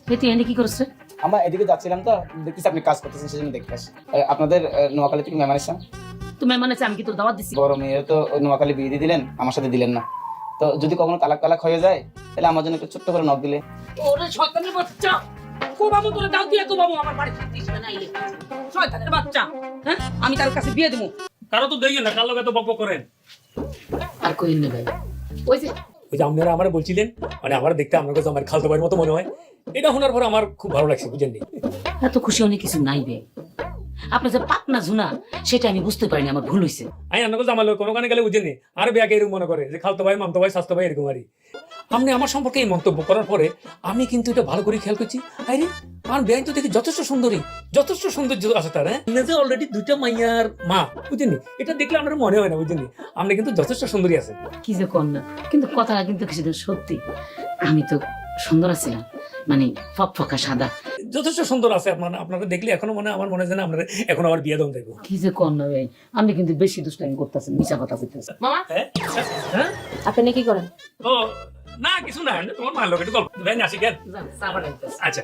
তুই এনে কি করছ? আমরা এদিকে যাচ্ছিলাম তো, দেখতেছি আপনি কাজ করতেছেন, সেজন্য দেখতে আসি। আপনাদের নোয়াখালী থেকে মেহমান এসেছেন। তো মেহমান আছে, আমি কি তোর দাওয়াত দিছি? বড় মেয়ে তো নোয়াখালী বিয়ে দিয়ে দিলেন, আমার সাথে দিলেন না। তো যদি কখনো তালাক তালাক হয়ে যায়, তাহলে আমার জন্য একটু ছোট্ট করে নক দিলে। ওরে শয়তানের বাচ্চা, কোবামু তোরে দাও দিয়ে কোবামু আমার বাড়ি ফিরতিস না নাইলে। শয়তানের বাচ্চা, হ্যাঁ আমি তার কাছে বিয়ে দেবো। কারো তো দেখি না, কার লগে তো বকবক করেন। আর কইন না ভাই, ওই যে ওই যে আপনারা আমার বলছিলেন, মানে আমার দেখতে আপনার কাছে আমার খালতো ভাইয়ের মতো মনে হয়। এটা শোনার পর আমার খুব ভালো লাগছে, বুঝেননি? এত খুশি অনেক কিছু নাই বে। আপনি যে পাকনা ঝুনা সেটা আমি বুঝতে পারিনি, আমার ভুল হয়েছে। আমি আপনার কাছে আমার কোনো কানে গেলে বুঝেননি, আর ব্যাগে এরকম মনে করে যে খালতো ভাই, মামতো ভাই, স্বাস্থ্য ভাই এরকম আরই। আপনি আমার সম্পর্কে এই মন্তব্য করার পরে আমি কিন্তু এটা ভালো করে খেয়াল করছি। আরে আমার ব্যাগ তো দেখি যথেষ্ট সুন্দরী, যথেষ্ট সৌন্দর্য আছে তার। হ্যাঁ, অলরেডি দুইটা মাইয়ার মা, বুঝেননি? এটা দেখলে আপনার মনে হয় না, বুঝেননি? আপনি কিন্তু যথেষ্ট সুন্দরী আছে। কি যে কর না, কিন্তু কথাটা কিন্তু কিছুদিন সত্যি। আমি তো সুন্দর আছিলাম, মানে ফকফকা সাদা। যথেষ্ট সুন্দর আছে আপনারা দেখলে এখনো মনে হয়, আমার মনে হয় যেন আপনারা এখন আবার বিয়ে দম দেখবো। কি যে কর না ভাই, আপনি কিন্তু বেশি দুষ্টামি করতেছেন, মিশা কথা কইতেছেন। মামা হ্যাঁ হ্যাঁ, আপনি কি করেন? ও না কিছু না, তোমার মার লোক একটু গল্প ভাই, আসি কেন? চা বানাইতেছি। আচ্ছা,